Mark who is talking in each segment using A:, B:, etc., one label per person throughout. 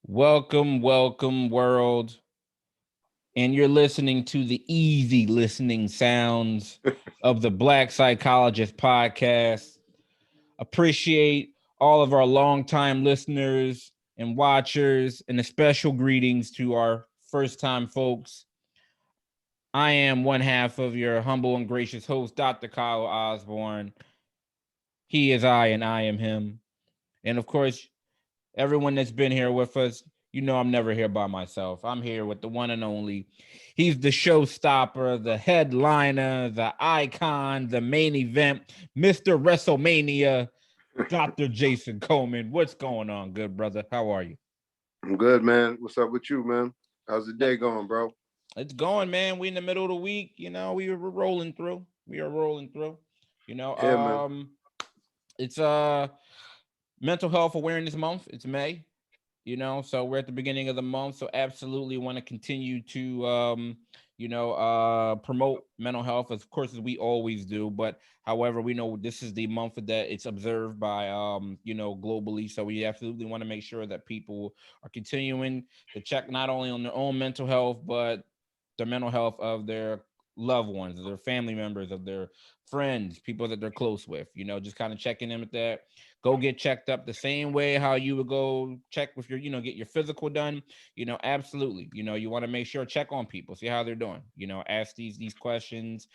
A: Welcome, welcome, world. And you're listening to the easy listening sounds of the Black Psychologist podcast. Appreciate all of our longtime listeners and watchers, and a special greetings to our first time folks. I am one half of your humble and gracious host, Dr. Kyle Osborne. He is I, and I am him. And of course, everyone that's been here with us, you know I'm never here by myself. I'm here with the one and only. He's the showstopper, the headliner, the icon, the main event, Mr. WrestleMania, Dr. Jason Coleman. What's going on, good brother? How are you?
B: I'm good, man. What's up with you, man? How's the day going, bro?
A: It's going, man. We in the middle of the week. You know, we're rolling through. We are rolling through. You know,
B: Yeah, man.
A: it's Mental Health Awareness Month. It's May. So we're at the beginning of the month, so absolutely want to continue to promote mental health, of course, as we always do. But however, we know this is the month that it's observed by globally, so we absolutely want to make sure that people are continuing to check not only on their own mental health, but the mental health of their loved ones, of their family members, of their friends, people that they're close with. Just kind of checking in with that. Go get checked up the same way how you would go check with your, get your physical done. Absolutely. You want to make sure, check on people, see how they're doing. Ask these questions.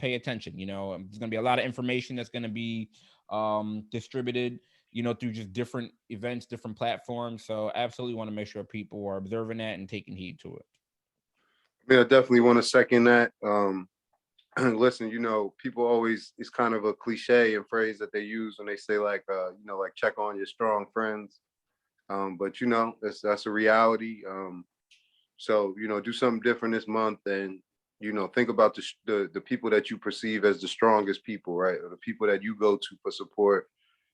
A: Pay attention. There's gonna be a lot of information that's gonna be distributed, through just different events, different platforms. So absolutely want to make sure people are observing that and taking heed to it.
B: Yeah, I definitely want to second that. Listen, people always, it's kind of a cliche and phrase that they use when they say like check on your strong friends. But that's a reality. So do something different this month, and think about the people that you perceive as the strongest people, right? Or the people that you go to for support,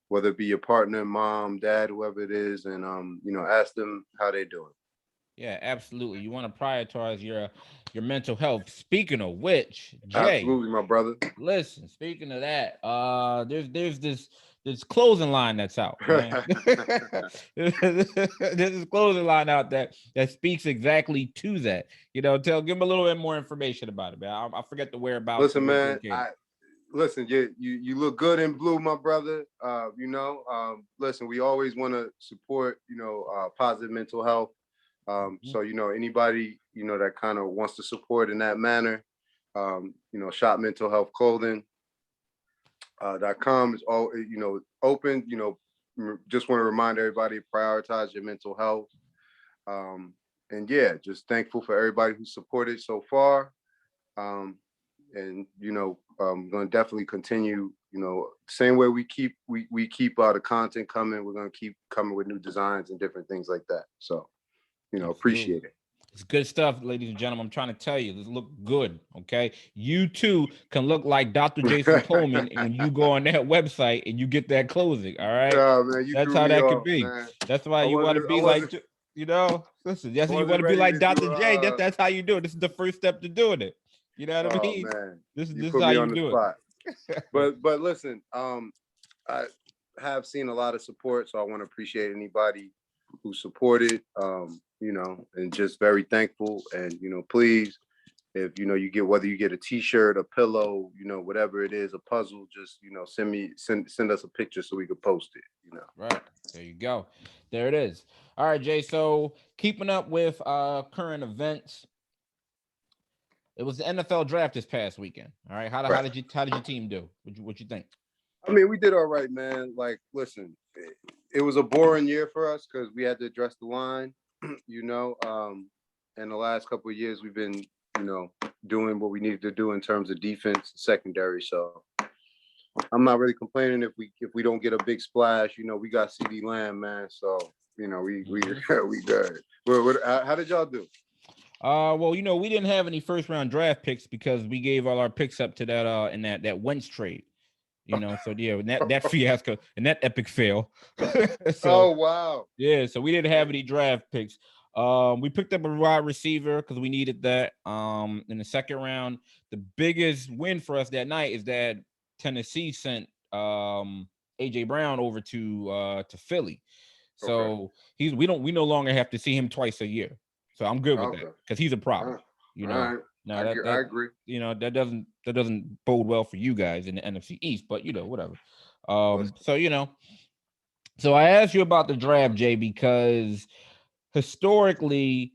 B: whether it be your partner, mom, dad, whoever it is, and ask them how they're doing.
A: Yeah, absolutely. You want to prioritize your mental health. Speaking of which, Jay,
B: Absolutely, my brother.
A: listen, speaking of that, there's this clothing line that's out, man. There's this clothing line out that speaks exactly to that. Give them a little bit more information about it, man. I forget the whereabouts
B: Listen,
A: of it
B: man,
A: located.
B: listen, you look good in blue, my brother. Listen, we always want to support, positive mental health. So, anybody, that kind of wants to support in that manner, shop mental health clothing. .com is all, open. Just want to remind everybody to prioritize your mental health. And yeah, just thankful for everybody who supported so far. And going to definitely continue, same way we keep the content coming. We're going to keep coming with new designs and different things like that. So, appreciate it.
A: It's good stuff, ladies and gentlemen. I'm trying to tell you, this look good. Okay, you too can look like Dr. Jason Coleman when you go on that website and you get that clothing. All right,
B: Oh, man, you
A: that's
B: threw
A: how
B: me
A: that could
B: off,
A: be.
B: man.
A: That's why you want to be like, listen. Yes, you want to be
B: Ready
A: like
B: to do.
A: Dr. J. That's how you do it. This is the first step to doing it. You know what I
B: Oh
A: mean?
B: man,
A: This
B: you
A: is
B: put
A: how
B: me
A: you
B: on the
A: do
B: spot.
A: it.
B: But listen, I have seen a lot of support, so I want to appreciate anybody who supported. And just very thankful. And please, if you get, whether you get a T-shirt, a pillow, whatever it is, a puzzle, just send us a picture so we could post it.
A: Right. There you go. There it is. All right, Jay. So keeping up with current events. It was the NFL draft this past weekend. All right. How
B: Right.
A: did your team do? What you think?
B: I mean, we did all right, man. Like, listen, it was a boring year for us because we had to address the line, and the last couple of years we've been, doing what we needed to do in terms of defense, secondary. So I'm not really complaining if we don't get a big splash. We got CeeDee Lamb, man. So we we good. How did y'all do?
A: Well, we didn't have any first round draft picks because we gave all our picks up to that in that Wentz trade. So yeah, that fiasco and that epic fail.
B: Oh wow.
A: Yeah, so we didn't have any draft picks. We picked up a wide receiver because we needed that. In the second round, the biggest win for us that night is that Tennessee sent AJ Brown over to Philly.
B: Okay.
A: So we no longer have to see him twice a year. So I'm good with that
B: Okay.
A: because he's a
B: All
A: problem.
B: right.
A: You
B: All
A: know,
B: right.
A: now that
B: I agree.
A: that doesn't bode well for you guys in the NFC East, but whatever.
B: Listen.
A: So so I asked you about the draft, Jay, because historically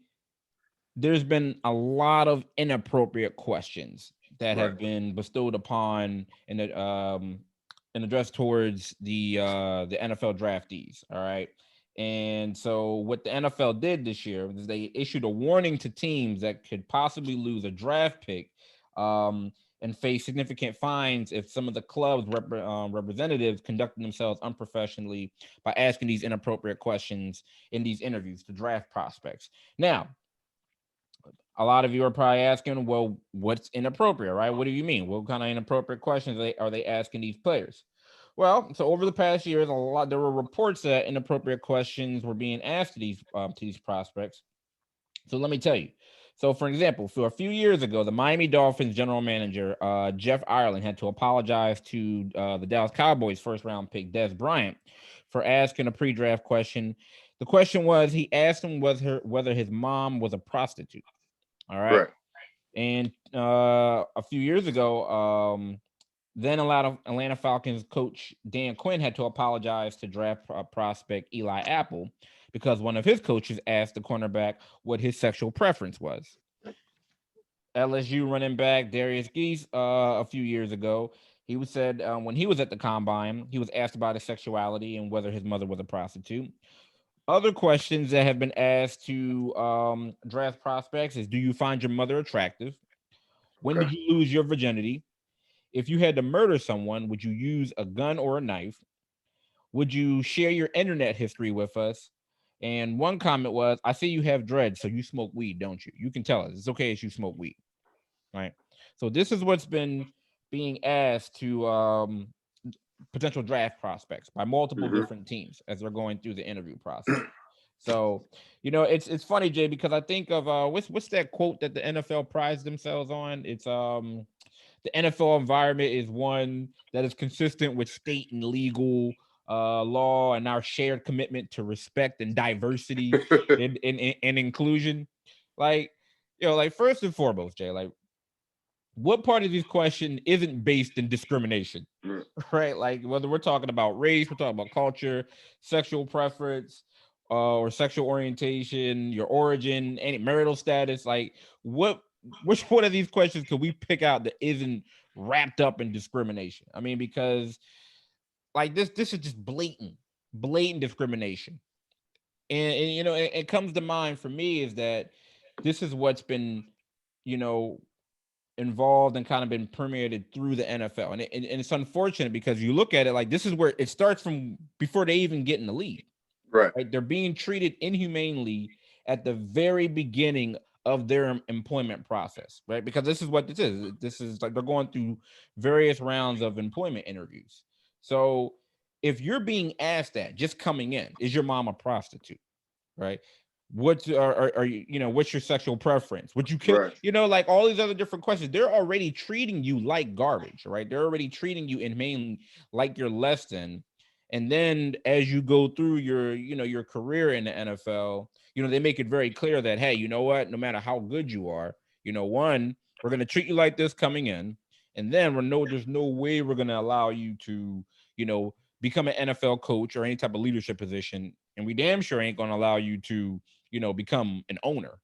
A: there's been a lot of inappropriate questions that
B: Right.
A: have been bestowed upon and addressed towards the NFL draftees. All right. And so what the NFL did this year is they issued a warning to teams that could possibly lose a draft pick and face significant fines if some of the club's representatives conducted themselves unprofessionally by asking these inappropriate questions in these interviews to draft prospects. Now, a lot of you are probably asking, well, what's inappropriate, right? What do you mean? What kind of inappropriate questions are they asking these players? Well, so over the past years, there were reports that inappropriate questions were being asked to these prospects. So let me tell you. So, for example, for a few years ago, the Miami Dolphins general manager Jeff Ireland had to apologize to the Dallas Cowboys first round pick Des Bryant for asking a pre-draft question. The question was, he asked him whether his mom was a prostitute. All right.
B: Right.
A: And a few years ago, then Atlanta Falcons coach Dan Quinn had to apologize to draft prospect Eli Apple because one of his coaches asked the cornerback what his sexual preference was. LSU running back Darius Geese a few years ago, he was said when he was at the combine, he was asked about his sexuality and whether his mother was a prostitute. Other questions that have been asked to draft prospects is: do you find your mother attractive? When
B: Okay.
A: did you lose your virginity? If you had to murder someone, would you use a gun or a knife? Would you share your internet history with us? And one comment was, I see you have dreads, so you smoke weed, don't you? You can tell us. It's okay if you smoke weed, right? So this is what's been being asked to potential draft prospects by multiple
B: Mm-hmm.
A: different teams as they're going through the interview process. So, it's funny, Jay, because I think of what's that quote that the NFL prides themselves on? It's the NFL environment is one that is consistent with state and legal law and our shared commitment to respect and diversity and inclusion. Like, like first and foremost, Jay, like what part of this question isn't based in discrimination? Right? Like whether we're talking about race, we're talking about culture, sexual preference, or sexual orientation, your origin, any marital status. Like which one of these questions could we pick out that isn't wrapped up in discrimination? I mean, because like this is just blatant discrimination. And it comes to mind for me is that this is what's been, you know, involved and kind of been permeated through the NFL. And it's unfortunate because you look at it like this is where it starts from before they even get in the league.
B: Right.
A: Right? They're being treated inhumanely at the very beginning of their employment process, right? Because this is what this is. This is like they're going through various rounds of employment interviews. So if you're being asked that just coming in, is your mom a prostitute? Right? What's are you, what's your sexual preference? Would you kill,
B: Right.
A: like all these other different questions? They're already treating you like garbage, right? They're already treating you inhumanely like you're less than. And then as you go through your career in the NFL, they make it very clear that, hey, you know what, no matter how good you are, one, we're going to treat you like this coming in, and then there's no way we're going to allow you to, become an NFL coach or any type of leadership position, and we damn sure ain't going to allow you to, become an owner.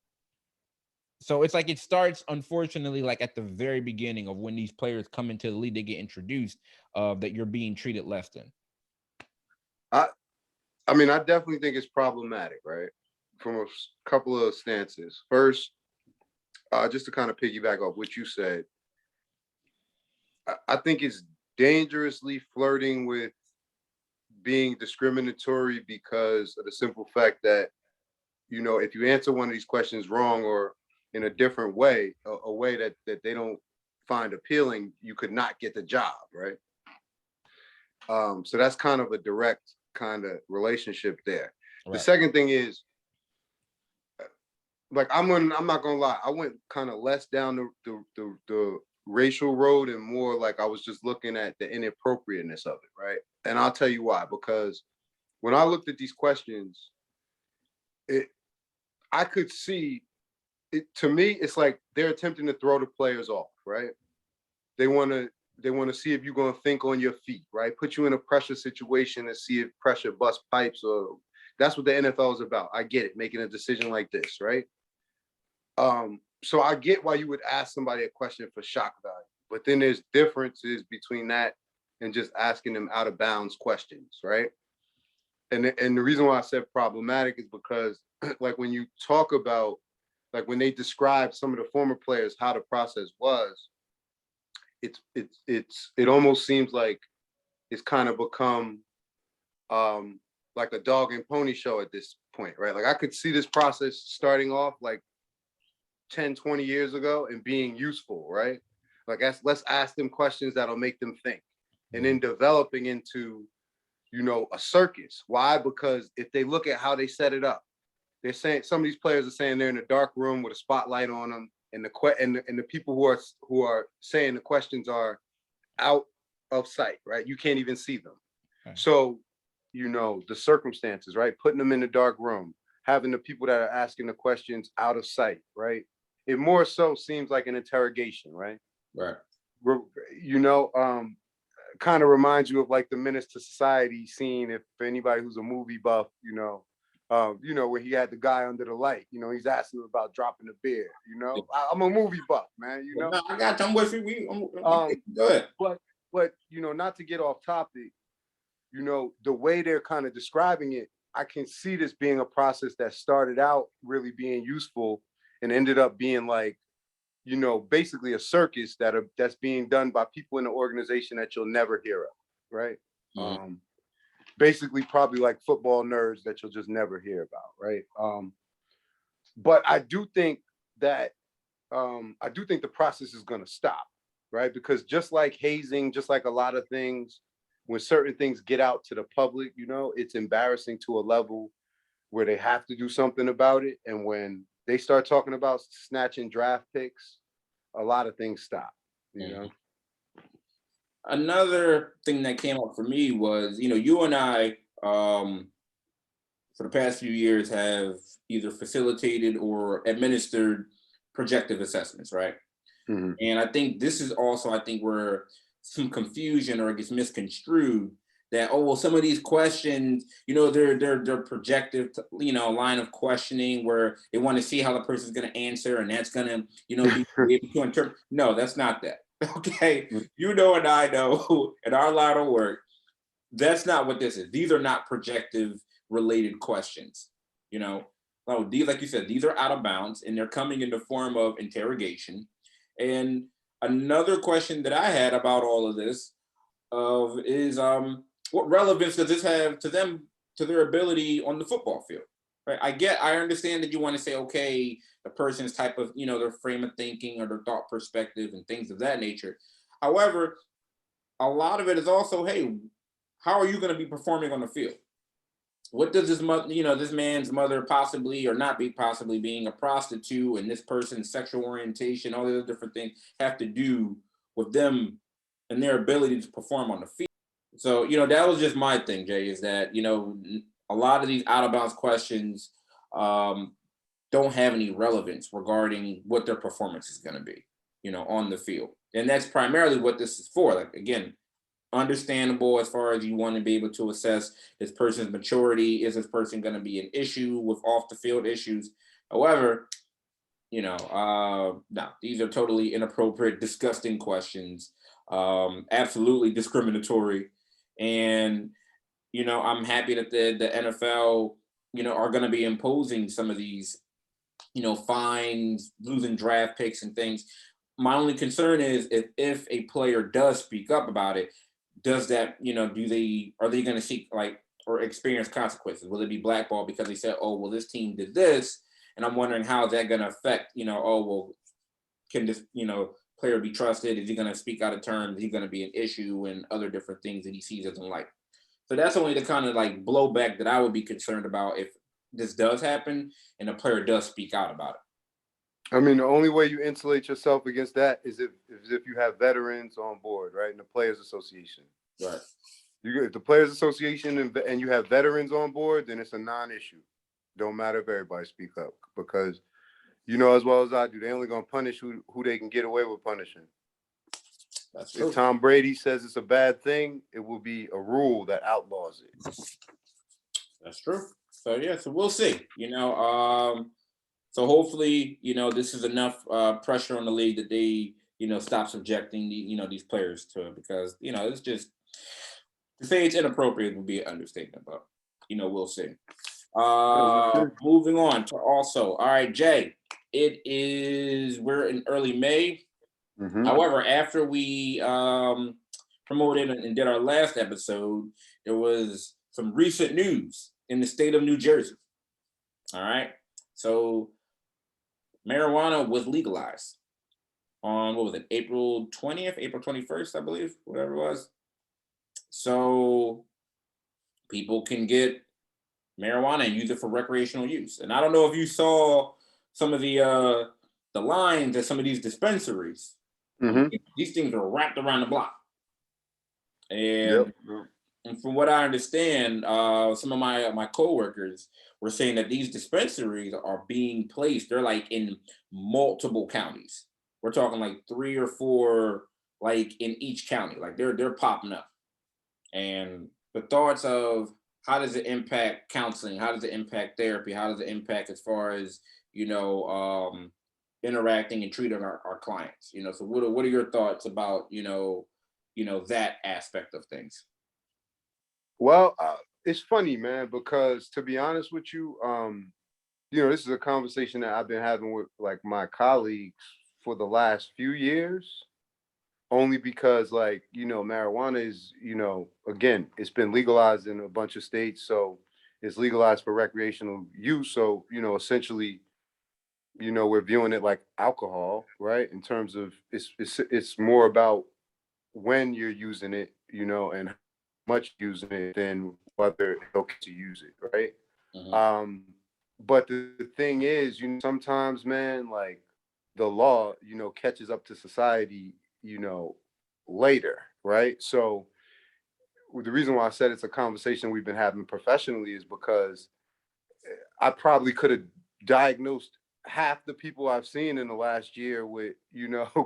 A: So it's like it starts, unfortunately, like at the very beginning of when these players come into the league, they get introduced that you're being treated less than.
B: I I mean, I definitely think it's problematic, right? From a couple of stances. First, just to kind of piggyback off what you said, I think it's dangerously flirting with being discriminatory because of the simple fact that, if you answer one of these questions wrong or in a different way, a way that they don't find appealing, you could not get the job, right? So that's kind of a direct kind of relationship there.
A: Right.
B: The second thing is, like, I'm not gonna lie, I went kind of less down the racial road and more like I was just looking at the inappropriateness of it, right? And I'll tell you why. Because when I looked at these questions, I could see it. To me, it's like they're attempting to throw the players off, right? They want to see if you're going to think on your feet, right? Put you in a pressure situation and see if pressure busts pipes, or that's what the NFL is about. I get it, making a decision like this, right? So I get why you would ask somebody a question for shock value, but then there's differences between that and just asking them out of bounds questions, right? And the reason why I said problematic is because like when you talk about, like when they describe some of the former players how the process was, it almost seems like it's kind of become like a dog and pony show at this point, right? Like I could see this process starting off like 10, 20 years ago and being useful, right? Like let's ask them questions that'll make them think, and then developing into, a circus. Why? Because if they look at how they set it up, they're saying some of these players are saying they're in a dark room with a spotlight on them, and the people who are saying the questions are out of sight, right? You can't even see them. Okay. So, the circumstances, right? Putting them in a dark room, having the people that are asking the questions out of sight, right? It more so seems like an interrogation, right?
C: Right.
B: Kind of reminds you of like the Menace to Society scene. If anybody who's a movie buff, where he had the guy under the light, he's asking him about dropping the beer. I'm a movie buff, man.
C: No, I got you. I'm with you. Go ahead.
B: But not to get off topic, the way they're kind of describing it, I can see this being a process that started out really being useful and ended up being like, basically a circus that's being done by people in the organization that you'll never hear of, right? Mm-hmm. Basically probably like football nerds that you'll just never hear about, right? But I do think that the process is going to stop, right? Because just like hazing, just like a lot of things, when certain things get out to the public, it's embarrassing to a level where they have to do something about it. And when they start talking about snatching draft picks, a lot of things stop,
C: Another thing that came up for me was, you and I, for the past few years, have either facilitated or administered projective assessments, right? Mm-hmm. And I think this is also, where some confusion or it gets misconstrued that, some of these questions, they're projective, line of questioning where they want to see how the person's going to answer, and that's going to, be able to interpret. No, that's not that. Okay. And I know in our line of work, that's not what this is. These are not projective related questions. No, these, like you said, these are out of bounds and they're coming in the form of interrogation. And another question that I had about all of this is what relevance does this have to them, to their ability on the football field? Right. I understand that you want to say, okay, the person's type of, their frame of thinking or their thought perspective and things of that nature. However, a lot of it is also, hey, how are you going to be performing on the field? What does this this man's mother possibly or not be possibly being a prostitute and this person's sexual orientation, all the other different things have to do with them and their ability to perform on the field? So, that was just my thing, Jay, is that, a lot of these out of bounds questions don't have any relevance regarding what their performance is going to be, on the field. And that's primarily what this is for. Like, again, understandable as far as you want to be able to assess this person's maturity. Is this person going to be an issue with off the field issues? However, no, these are totally inappropriate, disgusting questions, absolutely discriminatory. And, I'm happy that the NFL, are going to be imposing some of these, fines, losing draft picks and things. My only concern is if a player does speak up about it, does that, are they going to seek or experience consequences? Will it be blackballed because they said, oh, well, this team did this? And I'm wondering how is that going to affect, can this, player be trusted? Is he going to speak out of turn? Is he going to be an issue and other different things that he sees doesn't like? So that's only the kind of blowback that I would be concerned about if this does happen and a player does speak out about it.
B: I mean, the only way you insulate yourself against that is if you have veterans on board, right? And the Players Association.
C: Right.
B: You get the Players Association and you have veterans on board, then it's a non-issue. Don't matter if everybody speak up, because you know as well as I do, they only gonna punish who they can get away with punishing.
C: That's true.
B: If Tom Brady says it's a bad thing, it will be a rule that outlaws it.
C: That's true. So yeah, so we'll see. So hopefully, this is enough pressure on the league that they, stop subjecting these players to it, because it's just, to say it's inappropriate would be an understatement, but we'll see. Moving on to all right, Jay, we're in early May.
B: Mm-hmm.
C: However, after we promoted and did our last episode, there was some recent news in the state of New Jersey. All right. So marijuana was legalized on, what was it, April 20th, April 21st, I believe, whatever it was. So people can get marijuana and use it for recreational use. And I don't know if you saw some of the lines at some of these dispensaries.
B: Mm-hmm.
C: These things are wrapped around the block. And from what I understand, some of my coworkers were saying that these dispensaries are being placed. They're like in multiple counties. We're talking like 3 or 4, like in each county. Like they're popping up. And the thoughts of, how does it impact counseling? How does it impact therapy? How does it impact as far as interacting and treating our clients? So what are your thoughts about that aspect of things?
B: Well, it's funny, man, because to be honest with you, this is a conversation that I've been having with like my colleagues for the last few years, only because marijuana is, again, it's been legalized in a bunch of states, so it's legalized for recreational use. So, essentially, we're viewing it like alcohol, right? In terms of it's more about when you're using it, and how much using it than whether it's okay to use it, right?
C: Mm-hmm.
B: But the thing is, sometimes, man, like the law, catches up to society, later, right? So the reason why I said it's a conversation we've been having professionally is because I probably could have diagnosed half the people I've seen in the last year with,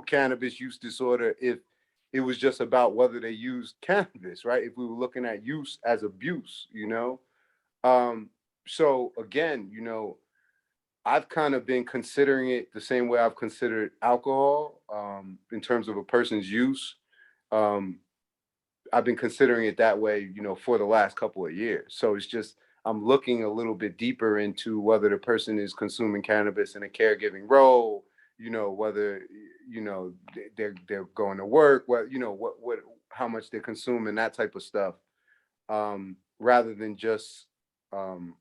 B: cannabis use disorder if it was just about whether they used cannabis, right? If we were looking at use as abuse, So again, I've kind of been considering it the same way I've considered alcohol, in terms of a person's use. I've been considering it that way, for the last couple of years. So it's just, I'm looking a little bit deeper into whether the person is consuming cannabis in a caregiving role, whether, they're going to work, what, how much they're consuming, that type of stuff, rather than just kind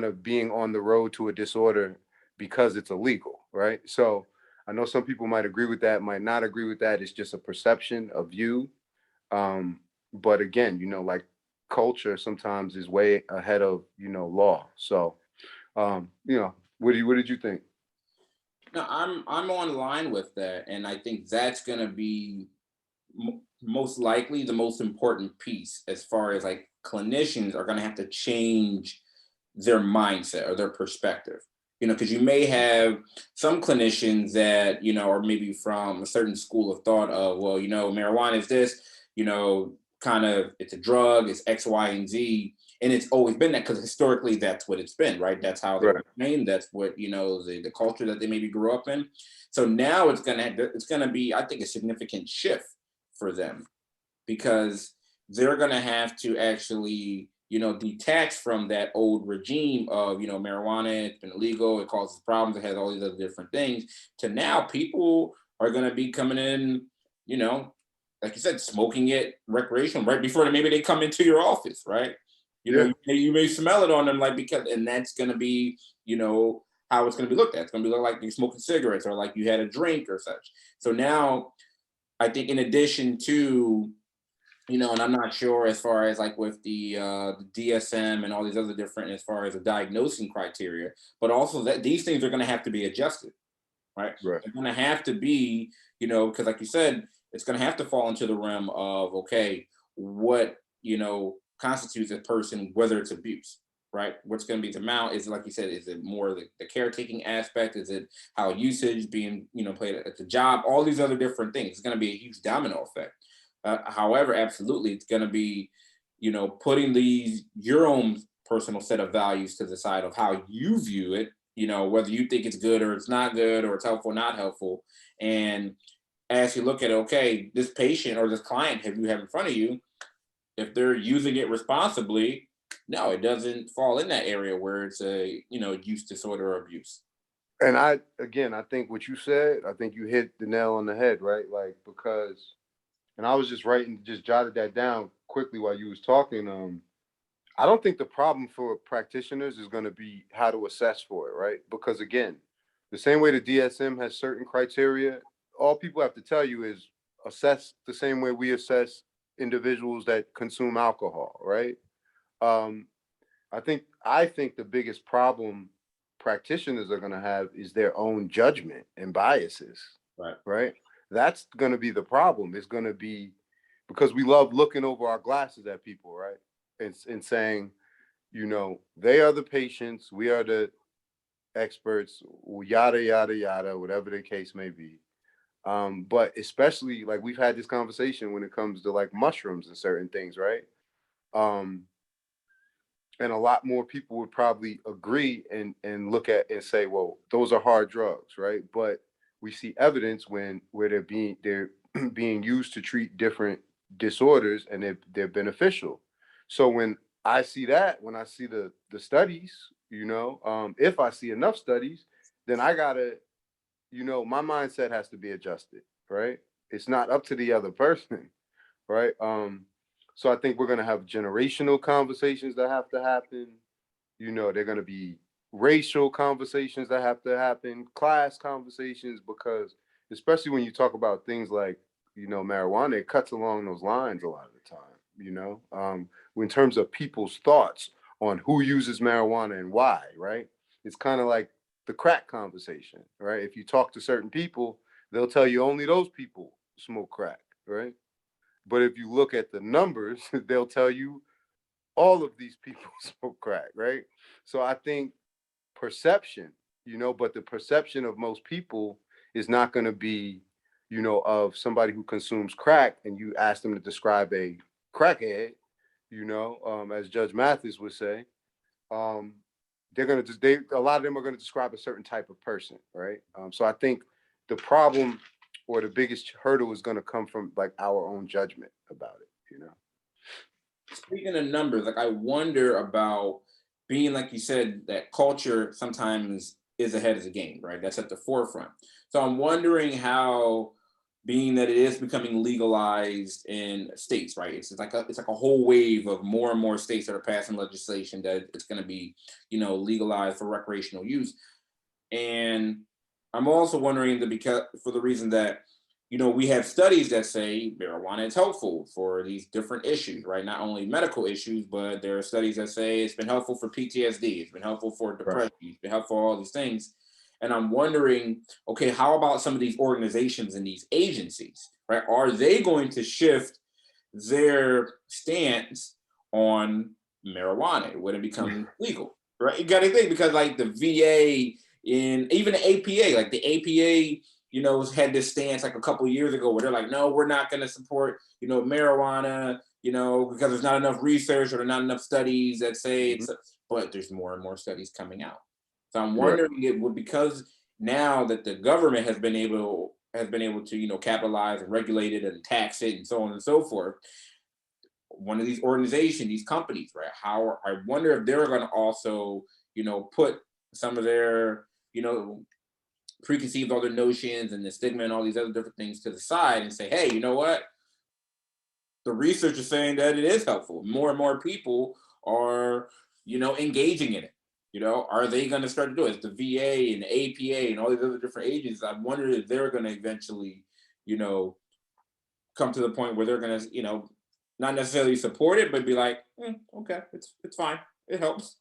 B: of being on the road to a disorder because it's illegal, right? So I know some people might agree with that, might not agree with that. It's just a perception, a view. But again, like culture sometimes is way ahead of, law. So, what did you think?
C: No, I'm on line with that, and I think that's going to be most likely the most important piece, as far as like clinicians are going to have to change their mindset or their perspective. Because you may have some clinicians that are maybe from a certain school of thought of, well, marijuana is this, kind of, it's a drug, it's X, Y, and Z. And it's always been that, because historically that's what it's been, right? That's how they were trained. That's what, the culture that they maybe grew up in. So now it's gonna be, I think, a significant shift for them, because they're gonna have to actually, detach from that old regime of, marijuana, it's been illegal, it causes problems, it has all these other different things, to now people are gonna be coming in, like you said, smoking it recreational right before maybe they come into your office, right? You may smell it on them, like, and that's gonna be, how it's gonna be looked at. It's gonna be like you're smoking cigarettes, or like you had a drink or such. So now, I think in addition to, and I'm not sure as far as like with the DSM and all these other different, as far as the diagnosing criteria, but also that these things are gonna have to be adjusted, right?
B: Right.
C: They're gonna have to be, because like you said, it's gonna have to fall into the realm of, okay, what, constitutes a person, whether it's abuse, right? What's going to be the amount? Is it, like you said, is it more the caretaking aspect? Is it how usage being, played at the job? All these other different things. It's going to be a huge domino effect. However, absolutely, it's going to be, putting your own personal set of values to the side of how you view it, whether you think it's good or it's not good, or it's helpful or not helpful. And as you look at, okay, this patient or this client you have in front of you, if they're using it responsibly, no, it doesn't fall in that area where it's a, use disorder or abuse.
B: And I think what you said, I think you hit the nail on the head, right? Like, because, and I was just jotted that down quickly while you was talking. I don't think the problem for practitioners is going to be how to assess for it, right? Because again, the same way the DSM has certain criteria, all people have to tell you is assess the same way we assess individuals that consume alcohol, right? I think the biggest problem practitioners are going to have is their own judgment and biases, right? That's going to be the problem. It's going to be because we love looking over our glasses at people, right? And saying, they are the patients, we are the experts, yada, yada, yada, whatever the case may be. But especially like we've had this conversation when it comes to like mushrooms and certain things, right? And a lot more people would probably agree and look at and say, well, those are hard drugs, right? But we see evidence where they're being used to treat different disorders, and they're beneficial. So when I see the studies, if I see enough studies, then I gotta, my mindset has to be adjusted, right? It's not up to the other person, right? So I think we're gonna have generational conversations that have to happen. They're gonna be racial conversations that have to happen, class conversations, because especially when you talk about things like, marijuana, it cuts along those lines a lot of the time, in terms of people's thoughts on who uses marijuana and why, right? It's kind of like the crack conversation, right? If you talk to certain people, they'll tell you only those people smoke crack, right? But if you look at the numbers, they'll tell you all of these people smoke crack, right? So I think perception, but the perception of most people is not going to be, of somebody who consumes crack and you ask them to describe a crackhead, as Judge Mathis would say, they're going to a lot of them are going to describe a certain type of person, right? So I think the problem or the biggest hurdle is going to come from like our own judgment about it.
C: Speaking of numbers, like I wonder about being, like you said, that culture sometimes is ahead of the game, right? That's at the forefront. So I'm wondering how, being that it is becoming legalized in states, right? It's like a whole wave of more and more states that are passing legislation that it's going to be, legalized for recreational use. And I'm also wondering that, because for the reason that, we have studies that say marijuana is helpful for these different issues, right? Not only medical issues, but there are studies that say it's been helpful for PTSD, it's been helpful for depression, it's been helpful for all these things. And I'm wondering, okay, how about some of these organizations and these agencies, right? Are they going to shift their stance on marijuana when it becomes legal, right? You got to think, because like the VA and even the APA, like the APA, had this stance like a couple of years ago where they're like, no, we're not going to support, marijuana, because there's not enough research or not enough studies that say it's, but there's more and more studies coming out. So I'm wondering, it would, because now that the government has been able to, capitalize and regulate it and tax it and so on and so forth, one of these organizations, these companies, right? I wonder if they're going to also, put some of their, preconceived other notions and the stigma and all these other different things to the side and say, hey, you know what? The research is saying that it is helpful. More and more people are, engaging in it. Are they going to start to do it? The VA and the APA and all these other different agencies, I wonder if they're going to eventually, come to the point where they're going to, not necessarily support it, but be like, okay, it's fine. It helps.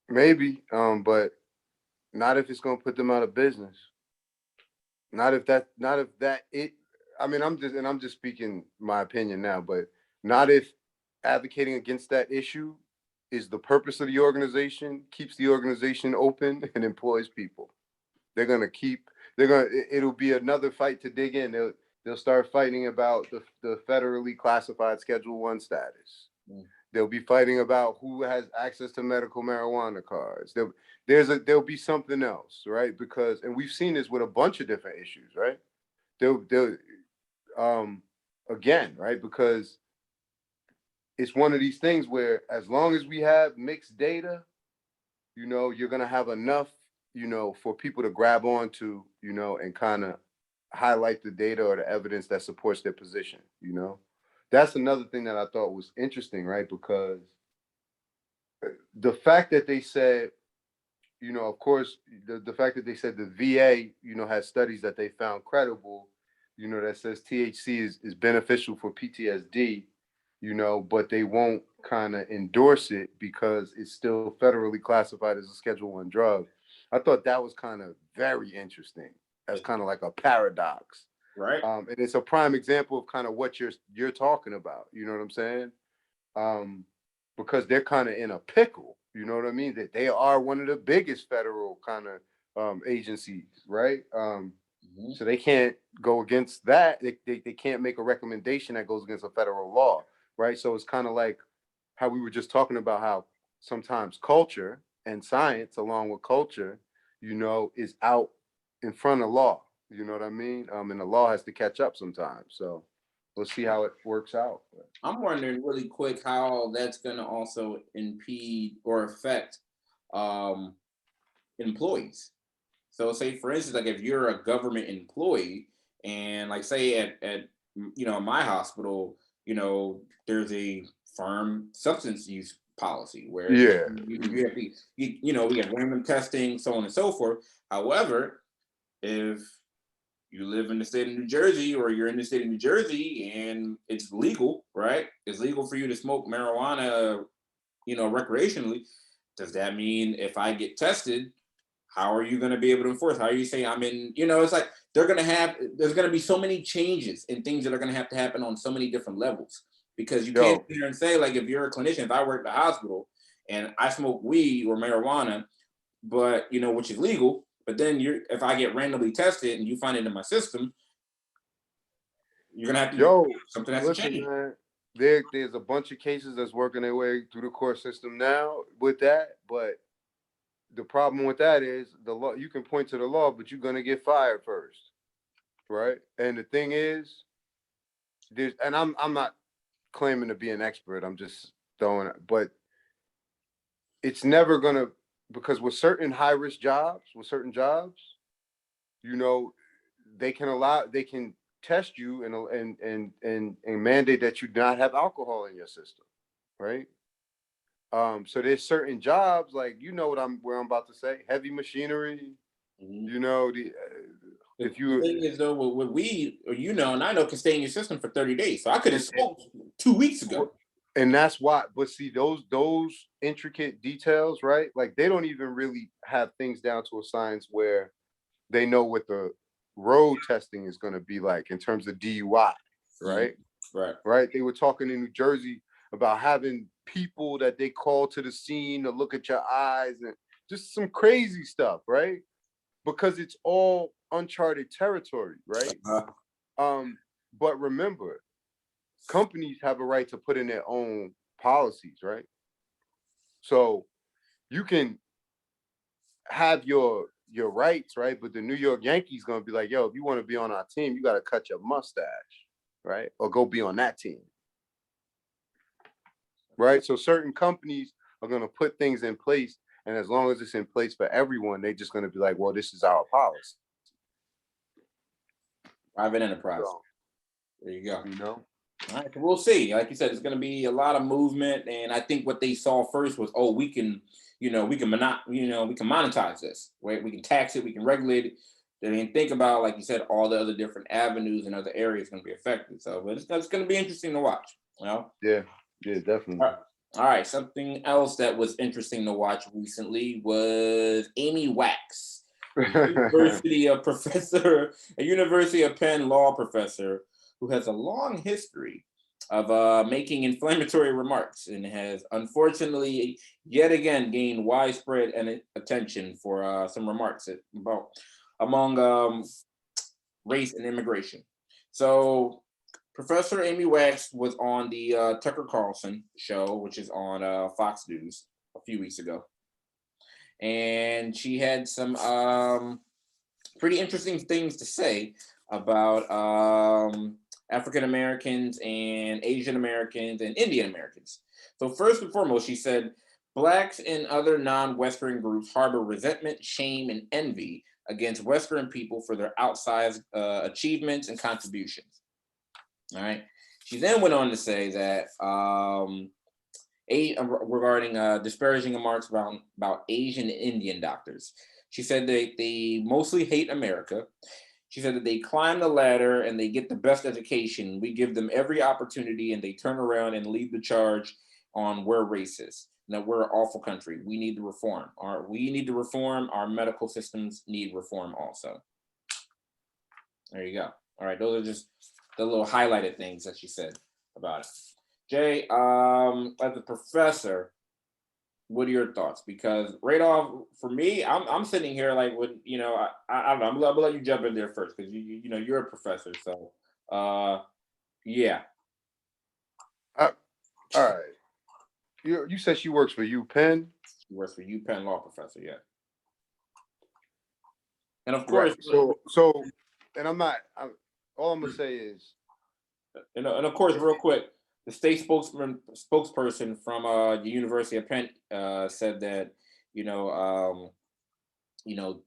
B: Maybe, but not if it's going to put them out of business. Not if that it, I mean, I'm just speaking my opinion now, but not if advocating against that issue is the purpose of the organization, keeps the organization open and employs people. They're gonna keep. It'll be another fight to dig in. They'll start fighting about the federally classified Schedule 1 status. They'll be fighting about who has access to medical marijuana cards. There'll be something else, right? Because, and we've seen this with a bunch of different issues, right? They'll again, right? Because it's one of these things where as long as we have mixed data, you're gonna have enough, for people to grab onto, and kind of highlight the data or the evidence that supports their position. That's another thing that I thought was interesting, right? Because the fact that they said, of course, the fact that they said the VA, has studies that they found credible, that says THC is beneficial for PTSD, but they won't kind of endorse it because it's still federally classified as a Schedule 1 drug. I thought that was kind of very interesting. That's kind of like a paradox.
C: Right.
B: And it's a prime example of kind of what you're talking about. You know what I'm saying? Because they're kind of in a pickle. You know what I mean? That they are one of the biggest federal kind of agencies, right? So they can't go against that. They can't make a recommendation that goes against a federal law, right? So it's kind of like how we were just talking about how sometimes culture and science, along with culture, is out in front of law. You know what I mean? And the law has to catch up sometimes. So we'll see how it works out.
C: I'm wondering really quick how that's going to also impede or affect employees. So say, for instance, like if you're a government employee and like say at my hospital, there's a firm substance use policy where
B: Yeah.
C: you have to, we have random testing, so on and so forth. However, if you live in the state of New Jersey or you're in the state of New Jersey and it's legal, right? It's legal for you to smoke marijuana, recreationally. Does that mean if I get tested, how are you going to be able to enforce? How are you saying I'm in, it's like there's going to be so many changes and things that are going to have to happen on so many different levels because you can't sit here and say, like, if you're a clinician, if I work at the hospital and I smoke weed or marijuana, but, which is legal, but then if I get randomly tested and you find it in my system, you're going to have to, something has to change.
B: Man, there's a bunch of cases that's working their way through the court system now with that, but the problem with that is the law. You can point to the law, but you're gonna get fired first, right? And the thing is, I'm not claiming to be an expert. I'm just throwing it, but it's never gonna because with certain high risk jobs, they can test you and mandate that you not have alcohol in your system, right? So there's certain jobs like where I'm about to say heavy machinery.
C: The thing is though with weed, and I know can stay in your system for 30 days. So I could have smoked 2 weeks ago.
B: And that's why. But see those intricate details, right? Like they don't even really have things down to a science where they know what the road testing is going to be like in terms of DUI, right? Right. They were talking in New Jersey about having people that they call to the scene to look at your eyes and just some crazy stuff, right? Because it's all uncharted territory, right? But remember, companies have a right to put in their own policies, right? So you can have your rights, right? But the New York Yankees gonna be like, yo, if you want to be on our team, you got to cut your mustache, right? Or go be on that team. Right. So certain companies are going to put things in place. And as long as it's in place for everyone, they're just going to be like, well, this is our policy.
C: Private enterprise.
B: So,
C: there you go.
B: All
C: right. So we'll see. Like you said, it's going to be a lot of movement. And I think what they saw first was, we can monetize this. Right? We can tax it. We can regulate it. They didn't think about, like you said, all the other different avenues and other areas going to be affected. So, but it's going to be interesting to watch.
B: Yeah, definitely.
C: All right. Something else that was interesting to watch recently was Amy Wax, a University of Penn law professor who has a long history of making inflammatory remarks, and has unfortunately yet again gained widespread attention for some remarks about among race and immigration. So Professor Amy Wax was on the Tucker Carlson show, which is on Fox News a few weeks ago, and she had some pretty interesting things to say about African Americans and Asian Americans and Indian Americans. So first and foremost, she said, Blacks and other non-Western groups harbor resentment, shame, and envy against Western people for their outsized achievements and contributions. All right. She then went on to say that regarding disparaging remarks about Asian and Indian doctors. She said they mostly hate America. She said that they climb the ladder and they get the best education. We give them every opportunity and they turn around and lead the charge on we're racist. Now we're an awful country. We need to reform. We need to reform. Our medical systems need reform also. There you go. All right, those are just the little highlighted things that she said about it. Jay, as a professor, what are your thoughts? Because right off, for me, I'm sitting here like, when I don't know. I'm gonna let you jump in there first because you know you're a professor. So, yeah.
B: All right. You said she works for Penn.
C: She works for Penn law professor. Yeah. And of course,
B: right. So, and all I'm gonna say is,
C: and of course, real quick, the state spokesperson from the University of Penn said that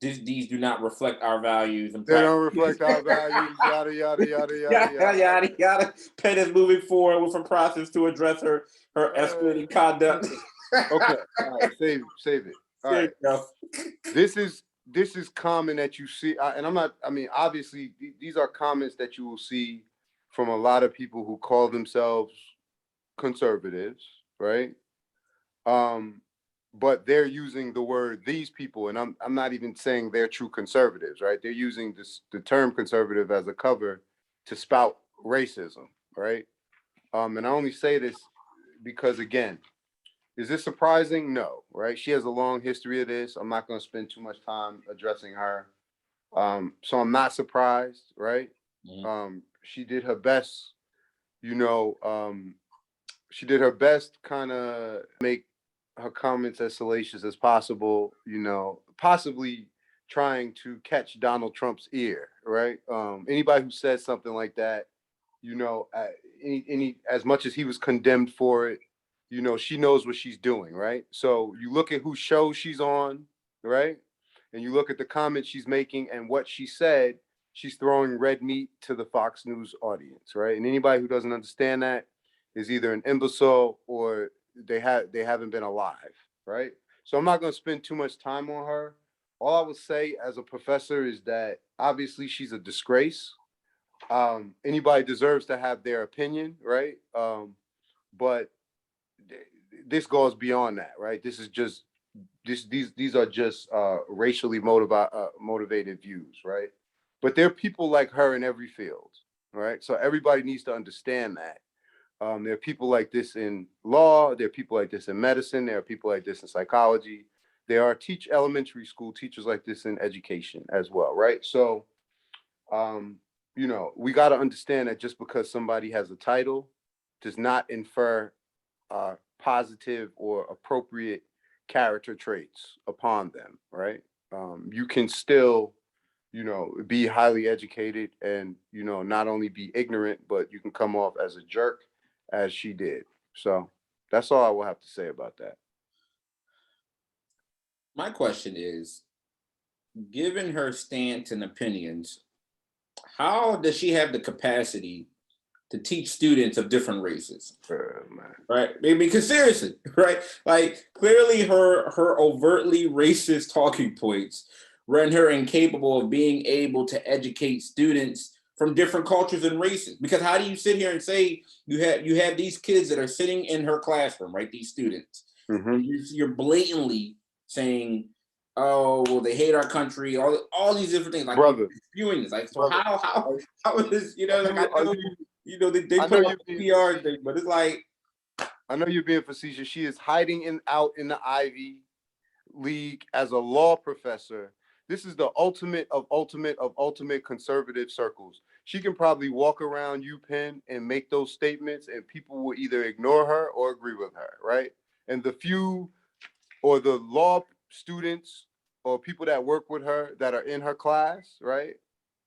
C: these do not reflect our values and
B: they don't reflect our values. Yada yada yada yada
C: yada yada. Penn is moving forward with a process to address her escalating conduct.
B: Okay, all right, save it. All right, this is common that you see, and I'm not. I mean, obviously, these are comments that you will see from a lot of people who call themselves conservatives, right? But they're using the word "these people," and I'm not even saying they're true conservatives, right? They're using the term conservative as a cover to spout racism, right? And I only say this because, again, is this surprising? No, right? She has a long history of this. I'm not going to spend too much time addressing her. So I'm not surprised, right? Mm-hmm. She did her best, she did her best kind of make her comments as salacious as possible, possibly trying to catch Donald Trump's ear, right? Anybody who says something like that, any as much as he was condemned for it, she knows what she's doing, right? So you look at whose show she's on, right? And you look at the comments she's making and what she said, she's throwing red meat to the Fox News audience, right? And anybody who doesn't understand that is either an imbecile or they haven't been alive, right? So I'm not going to spend too much time on her. All I would say as a professor is that obviously she's a disgrace. Anybody deserves to have their opinion, right? But this goes beyond that, right? This is just these are just racially motivated views, right? But there are people like her in every field, right? So everybody needs to understand that. There are people like this in law. There are people like this in medicine. There are people like this in psychology. There are elementary school teachers like this in education as well, right? So, we got to understand that just because somebody has a title does not infer positive or appropriate character traits upon them, right? You can still, be highly educated and, not only be ignorant, but you can come off as a jerk as she did. So that's all I will have to say about that.
C: My question is, given her stance and opinions, how does she have the capacity to teach students of different races? Right? Because seriously, right? Like clearly her overtly racist talking points render her incapable of being able to educate students from different cultures and races. Because how do you sit here and say you have these kids that are sitting in her classroom, right? These students, mm-hmm. You're blatantly saying, "Oh, well, they hate our country." All these different things, like
B: brother,
C: spewing this. Like, so brother, how is this? you know, they
B: I
C: put
B: know
C: out
B: you're
C: the
B: being
C: PR thing, but it's like,
B: I know you're being facetious. She is hiding out in the Ivy League as a law professor. This is the ultimate conservative circles. She can probably walk around UPenn and make those statements, and people will either ignore her or agree with her, right? And the few or the law students or people that work with her that are in her class, right,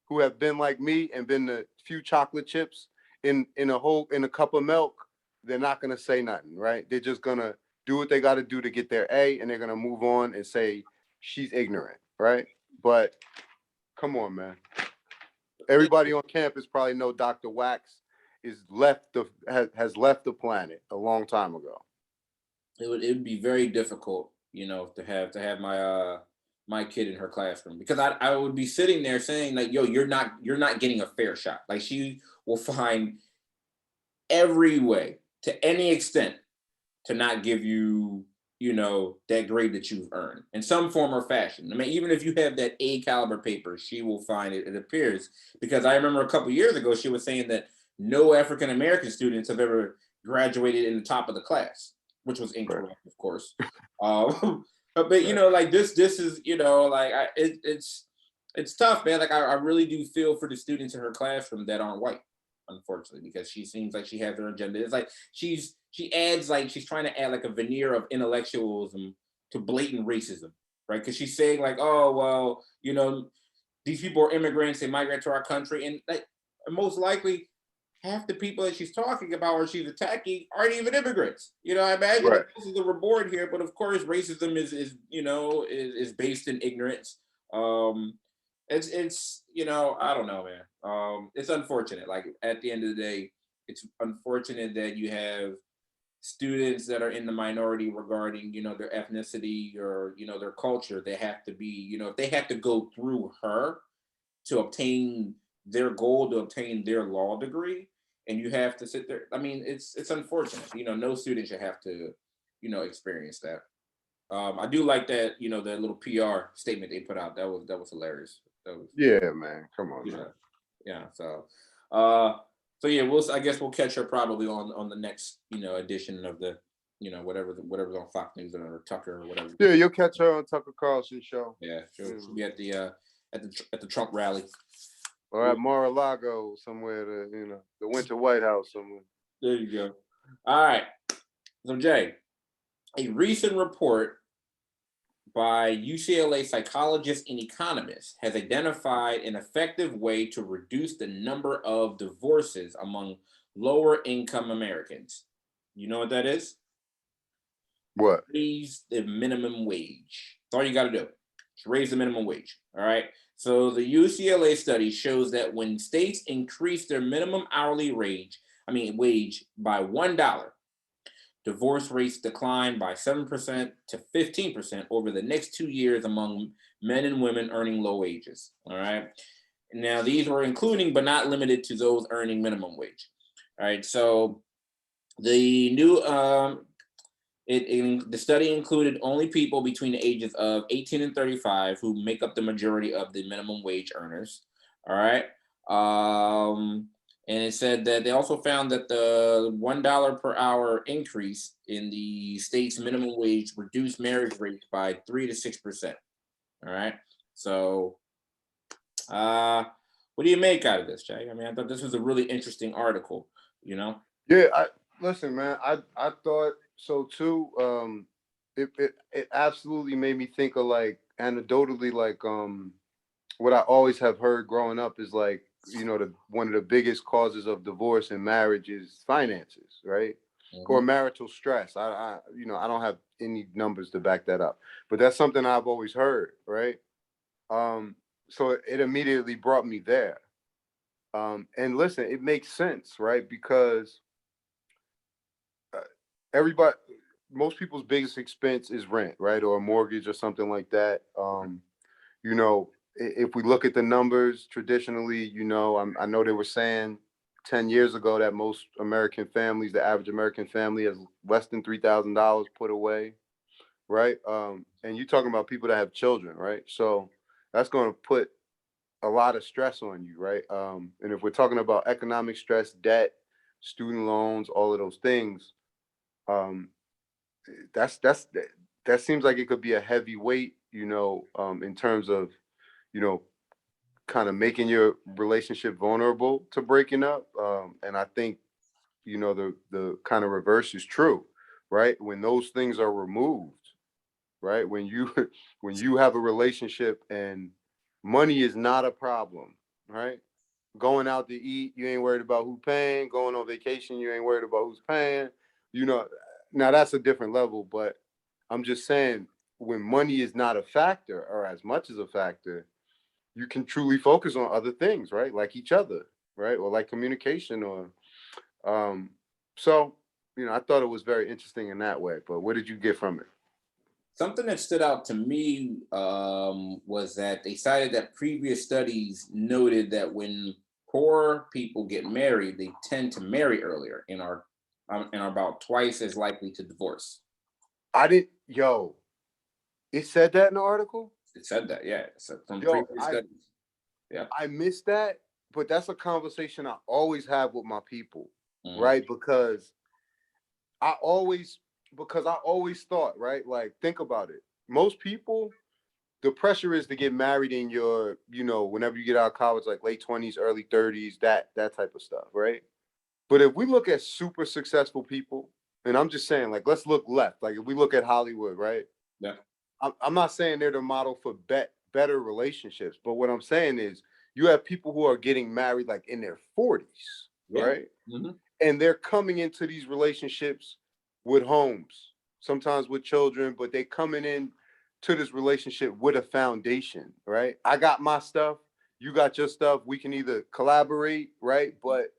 B: who have been like me and been the few chocolate chips in a cup of milk, they're not gonna say nothing, right? They're just gonna do what they got to do to get their A, and they're gonna move on and say she's ignorant, right? But come on, man. Everybody on campus probably know Dr. Wax has left the planet a long time ago.
C: it would be very difficult, you know, to have my kid in her classroom, because I would be sitting there saying like, yo, you're not getting a fair shot. Like she will find every way to any extent to not give you, you know, that grade that you've earned in some form or fashion. I mean, even if you have that A caliber paper, she will find it, it appears. Because I remember a couple years ago, she was saying that no African American students have ever graduated in the top of the class, which was
B: Right.
C: incorrect, of course. But you know, like this is, you know, like it's tough, man. Like I really do feel for the students in her classroom that aren't white, unfortunately, because she seems like she has her agenda. It's like she adds, like she's trying to add like a veneer of intellectualism to blatant racism, right? Because she's saying like, oh well, you know, these people are immigrants, they migrate to our country, and like most likely half the people that she's talking about or she's attacking aren't even immigrants. You know, I imagine
B: Right.
C: that this is the reborn here, but of course racism is you know is based in ignorance. Um it's you know, I don't know, man. It's unfortunate. Like at the end of the day, it's unfortunate that you have students that are in the minority regarding, you know, their ethnicity or, you know, their culture. They have to be, you know, if they have to go through her to obtain their goal, to obtain their law degree, and you have to sit there. I mean, it's unfortunate. You know, no student should have to, you know, experience that. I do like that, you know, that little PR statement they put out. That was hilarious. That was,
B: Yeah, man. Come on,
C: you
B: man.
C: know, yeah. Uh, so yeah, I guess we'll catch her probably on the next, you know, edition of the, you know, whatever's on Fox News or Tucker or whatever.
B: Yeah, you'll catch her on Tucker Carlson show.
C: Yeah, she'll
B: Mm.
C: be at the Trump rally.
B: Or at Mar-a-Lago somewhere, the Winter White House somewhere.
C: There you go. All right. So Jay, a recent report by UCLA psychologists and economists has identified an effective way to reduce the number of divorces among lower income Americans. You know what that is?
B: What?
C: Raise the minimum wage. That's all you got to do. Just raise the minimum wage. All right. So the UCLA study shows that when states increase their minimum hourly wage by $1, divorce rates declined by 7% to 15% over the next 2 years among men and women earning low wages. All right. Now, these were including but not limited to those earning minimum wage. All right. So the new the study included only people between the ages of 18 and 35 who make up the majority of the minimum wage earners. All right. And it said that they also found that the $1 per hour increase in the state's minimum wage reduced marriage rates by 3 to 6%. All right. So, what do you make out of this, Jay? I mean, I thought this was a really interesting article, you know?
B: Yeah, listen, man. I thought so too. It absolutely made me think of like anecdotally, like what I always have heard growing up is like, the one of the biggest causes of divorce and marriage is finances, right? Or
C: Mhm.
B: marital stress. I don't have any numbers to back that up, but that's something I've always heard, right? So it immediately brought me there. And listen, it makes sense, right? Because uh, everybody, most people's biggest expense is rent, right? Or a mortgage or something like that. If we look at the numbers traditionally, I know they were saying 10 years ago that most American families, the average American family has less than $3,000 put away, right? And you're talking about people that have children, right? So that's going to put a lot of stress on you, right? And if we're talking about economic stress, debt, student loans, all of those things, um, that's that seems like it could be a heavy weight, in terms of, you know, kind of making your relationship vulnerable to breaking up. And I think, the kind of reverse is true, right? When those things are removed, right? When you when you have a relationship and money is not a problem, right? Going out to eat, you ain't worried about who paying. Going on vacation, you ain't worried about who's paying. You know, now that's a different level, but I'm just saying when money is not a factor or as much as a factor, you can truly focus on other things, right? Like each other, right? Or like communication or so, I thought it was very interesting in that way. But what did you get from it?
C: Something that stood out to me was that they cited that previous studies noted that when poor people get married, they tend to marry earlier and are about twice as likely to divorce.
B: I didn't, yo, it said that in the article.
C: It said that, yeah. So from
B: Yo,
C: previous studies, yeah.
B: I missed that, but that's a conversation I always have with my people,
C: Mhm.
B: right? I always because I always thought, right? Like, think about it. Most people, the pressure is to get married in your, whenever you get out of college, like late 20s, early 30s, that type of stuff, right? But if we look at super successful people, and I'm just saying, like, let's look left. Like, if we look at Hollywood, right?
C: Yeah.
B: I'm not saying they're the model for better relationships, but what I'm saying is you have people who are getting married like in their 40s,
C: Yeah.
B: right?
C: Mm-hmm.
B: And they're coming into these relationships with homes, sometimes with children, but they coming in to this relationship with a foundation, right? I got my stuff, you got your stuff. We can either collaborate, right? But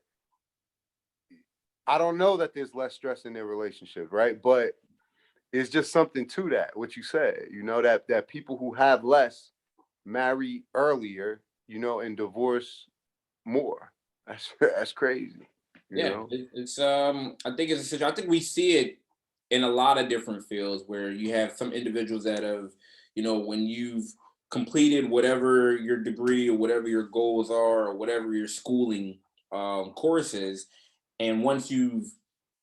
B: I don't know that there's less stress in their relationship, right? But it's just something to that, what you said, that people who have less marry earlier, and divorce more. That's crazy,
C: Yeah, it's I think it's a situation. I think we see it in a lot of different fields where you have some individuals that have, when you've completed whatever your degree or whatever your goals are or whatever your schooling course is, and once you've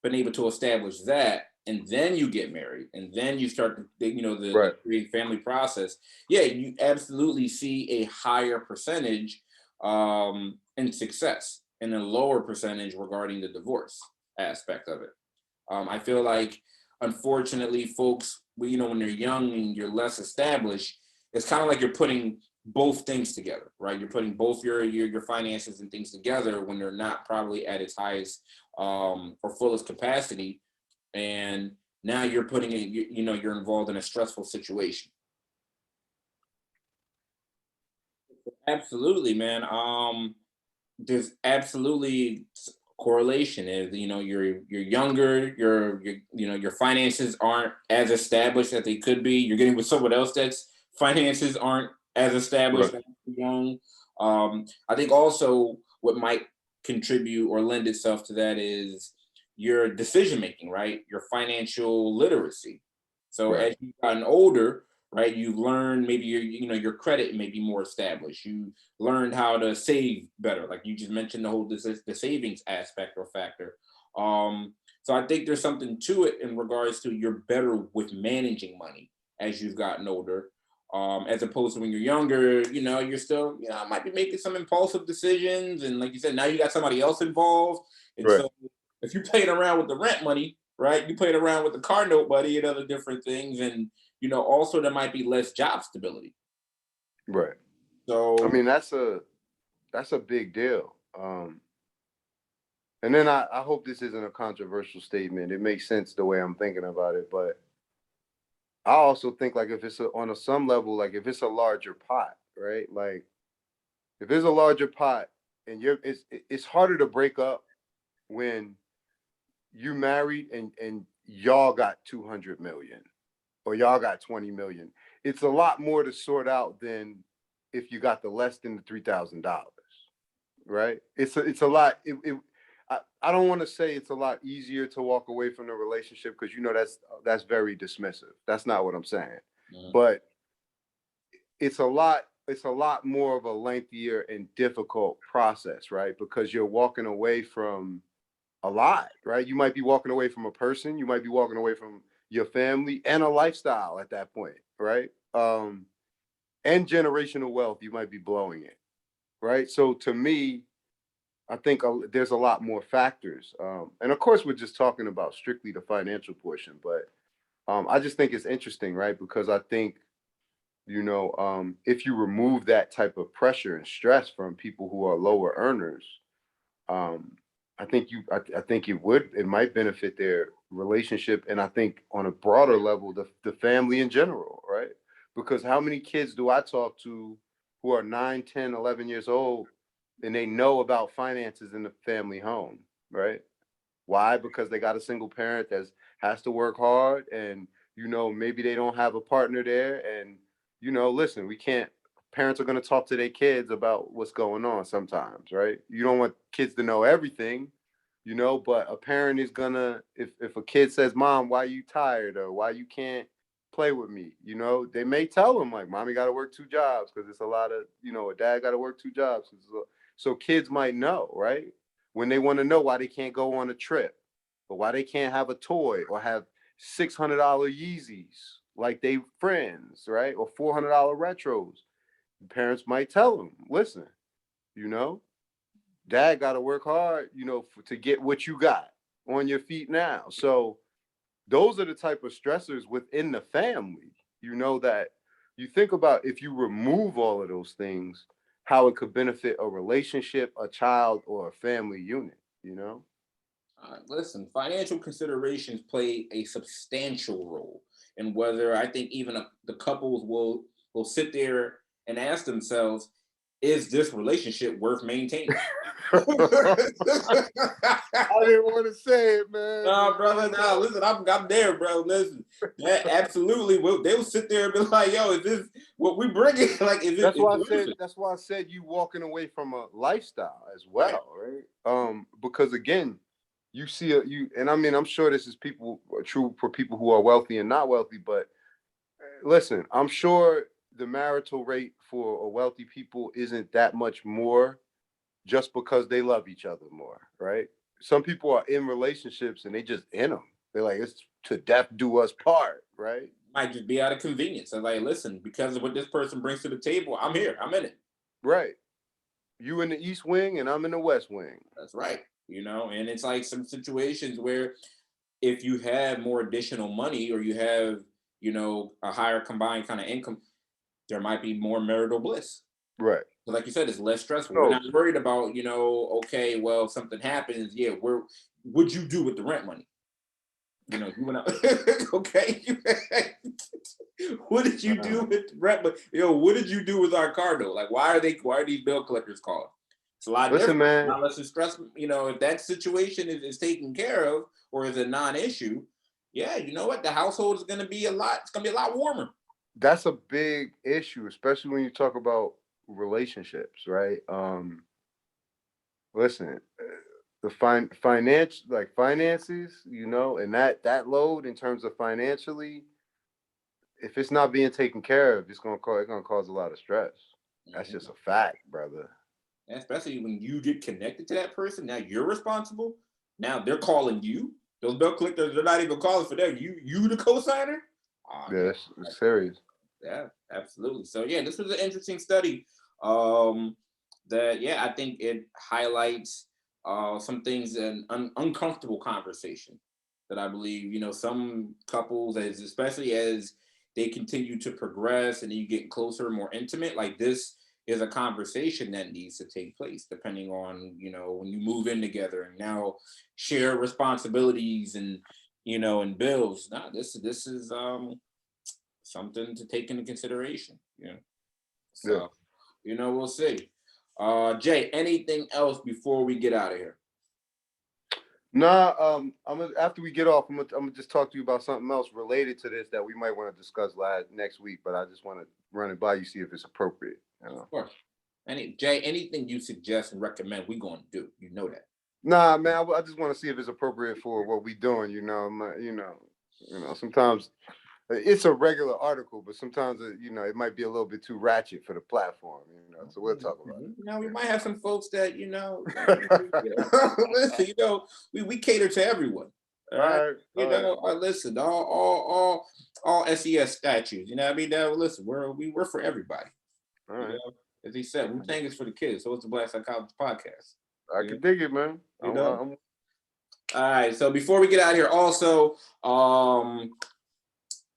C: been able to establish that, and then you get married, and then you start the
B: Right.
C: creating family process. Yeah, you absolutely see a higher percentage in success and a lower percentage regarding the divorce aspect of it. I feel like, unfortunately, folks, when they're young and you're less established, it's kind of like you're putting both things together, right? You're putting both your finances and things together when they're not probably at its highest or fullest capacity, and now you're putting it, you're involved in a stressful situation. Absolutely, man. There's absolutely correlation. Is you're younger, your finances aren't as established as they could be. You're getting with someone else that's finances aren't as established
B: Right.
C: as you're young. I think also what might contribute or lend itself to that is your decision making, right? Your financial literacy. So
B: Right.
C: as you've gotten older, right, you've learned maybe your credit may be more established. You learned how to save better, like you just mentioned the savings aspect or factor. So I think there's something to it in regards to you're better with managing money as you've gotten older, as opposed to when you're younger. You're still might be making some impulsive decisions, and like you said, now you got somebody else involved, and
B: Right.
C: so if you're playing around with the rent money, right, you playing around with the car note money and other different things, and also there might be less job stability.
B: Right. I
C: So
B: mean, that's a big deal. And then I hope this isn't a controversial statement. It makes sense the way I'm thinking about it, but I also think like if it's on some level, like if it's a larger pot, right? Like if there's a larger pot and it's harder to break up when you married and y'all got 200 million or y'all got 20 million. It's a lot more to sort out than if you got the less than the $3,000, right? It's a lot. I don't want to say it's a lot easier to walk away from the relationship because that's very dismissive. That's not what I'm saying.
C: mhm.
B: But it's a lot. it's a lot more of a lengthier and difficult process, right? Because you're walking away from a lot, right? You might be walking away from a person, you might be walking away from your family and a lifestyle at that point, right? And generational wealth, you might be blowing it, right? So to me, I think there's a lot more factors. And of course, we're just talking about strictly the financial portion, but I just think it's interesting, right? Because I think, if you remove that type of pressure and stress from people who are lower earners, um, I think it might benefit their relationship, and I think on a broader level, the family in general, right? Because how many kids do I talk to who are 9, 10, 11 years old and they know about finances in the family home, right? Why? Because they got a single parent that has to work hard, and maybe they don't have a partner there, and listen, we can't. Parents are going to talk to their kids about what's going on sometimes, right? You don't want kids to know everything, but a parent is gonna, if a kid says, "Mom, why you tired?" or "Why you can't play with me?" they may tell them like, "Mommy got to work 2 jobs because it's a lot of, a dad got to work 2 jobs." So kids might know, right? When they want to know why they can't go on a trip, or why they can't have a toy or have $600 Yeezys like they friends, right? Or $400 retros. Parents might tell them, "Listen, you know, dad got to work hard, to get what you got on your feet now." So those are the type of stressors within the family, that you think about. If you remove all of those things, how it could benefit a relationship, a child, or a family unit.
C: Listen, financial considerations play a substantial role in whether I think even the couples will sit there and ask themselves, is this relationship worth maintaining?
B: I didn't want to say it, man.
C: Nah, brother, nah, listen, I'm there, bro. Listen, that absolutely will. They'll sit there and be like, "Yo, is this what we bringing?" Like, is it?
B: That's why I said. That's why I said you walking away from a lifestyle as well, right? Because again, you see and I mean, I'm sure this is true for people who are wealthy and not wealthy, but listen, I'm sure the marital rate for a wealthy people isn't that much more, just because they love each other more, right? Some people are in relationships and they just in them. They're like, "It's to death do us part," right?
C: Might just be out of convenience. I'm like, listen, because of what this person brings to the table, I'm here. I'm in it.
B: Right. You in the East Wing and I'm in the West Wing.
C: That's right. And it's like some situations where if you have more additional money or you have, a higher combined kind of income, there might be more marital bliss.
B: Right.
C: So like you said, it's less stressful.
B: So
C: We're not worried about, okay, well, if something happens, yeah, what'd you do with the rent money? You went out, okay. What did you do with the rent? But what did you do with our car though? Like, why are these bill collectors calling? It's a lot different.
B: man.
C: Not less stress. If that situation is taken care of or is a non-issue, yeah, you know what? The household is gonna be it's gonna be a lot warmer.
B: That's a big issue, especially when you talk about relationships, right? Listen, the finances, and that load in terms of financially, if it's not being taken care of, it's gonna cause a lot of stress. That's just a fact, brother.
C: And especially when you get connected to that person, now you're responsible. Now they're calling you. Those bill collectors, they're not even calling for them. You the co-signer?
B: Yeah, it's serious.
C: Yeah, absolutely. So yeah, this was an interesting study. That I think it highlights some things in uncomfortable conversation that I believe some couples, especially as they continue to progress and you get closer, more intimate, like this is a conversation that needs to take place depending on when you move in together and now share responsibilities and bills. Now this is something to take into consideration. So we'll see. Jay, anything else before we get out of here?
B: Nah, after we get off, I'm gonna just talk to you about something else related to this that we might want to discuss next week. But I just want to run it by you, see if it's appropriate.
C: Of course. Jay, anything you suggest and recommend, we're going to do. You know that.
B: Nah, man, I just want to see if it's appropriate for what we doing. Sometimes It's a regular article, but sometimes it might be a little bit too ratchet for the platform. So we'll talk about it.
C: We might have some folks that listen. We cater to everyone. All right. Listen, all SES statues. You know what I mean? Now, listen, we're for everybody.
B: All right.
C: As he said, Wu-Tang is for the kids. So it's the Black Psychologist Podcast.
B: I can dig it, man.
C: All right. So before we get out of here, also,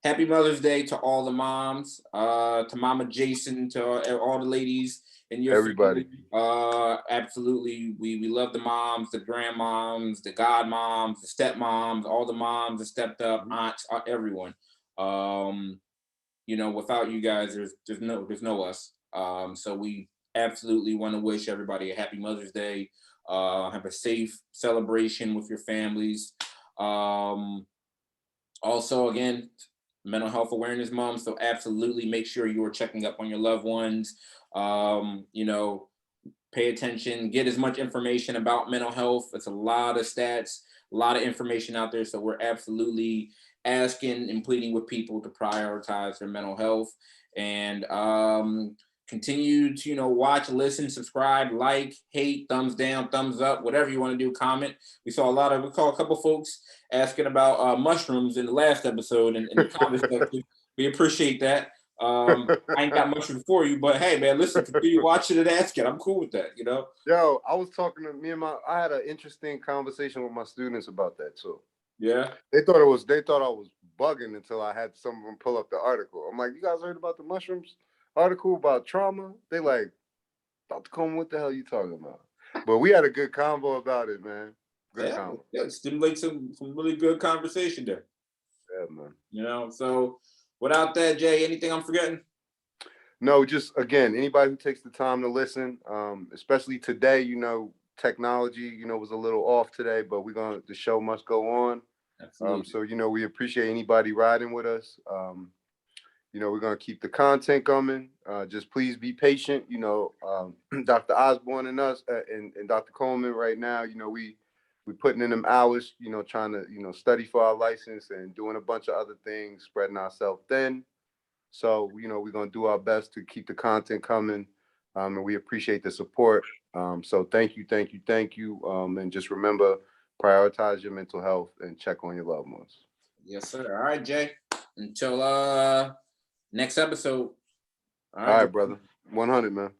C: happy Mother's Day to all the moms, to Mama Jason, to all the ladies in your
B: everybody.
C: Family. Absolutely, we love the moms, the grandmoms, the godmoms, the stepmoms, all the moms that stepped up, aunts, everyone. Without you guys, there's no us. So we absolutely want to wish everybody a happy Mother's Day. Have a safe celebration with your families. Also, again, Mental Health Awareness Month. So absolutely make sure you are checking up on your loved ones. Pay attention, get as much information about mental health. It's a lot of stats, a lot of information out there. So we're absolutely asking and pleading with people to prioritize their mental health and continue to, watch, listen, subscribe, like, hate, thumbs down, thumbs up, whatever you want to do, comment. We saw a couple folks asking about mushrooms in the last episode in the comment section. We appreciate that. I ain't got mushroom for you, but hey, man, listen, continue watching and asking. I'm cool with that,
B: Yo, I was talking to I had an interesting conversation with my students about that too.
C: Yeah.
B: They thought I was bugging until I had some of them pull up the article. I'm like, you guys heard about the mushrooms article about trauma? They like, Dr. Coleman, what the hell are you talking about? But we had a good convo about it, man. Good convo.
C: Yeah, stimulate some really good conversation there.
B: Yeah, man.
C: So without that, Jay, anything I'm forgetting?
B: No, just again, anybody who takes the time to listen, especially today, technology, was a little off today, but the show must go on.
C: Absolutely.
B: So, we appreciate anybody riding with us. We're going to keep the content coming. Just please be patient. Dr. Osborne and us and Dr. Coleman right now, we putting in them hours, trying to, study for our license and doing a bunch of other things, spreading ourselves thin. So, we're going to do our best to keep the content coming. And we appreciate the support. So thank you. And just remember, prioritize your mental health and check on your loved ones.
C: Yes, sir. All right, Jay. Until next episode.
B: All right, brother. 100, man.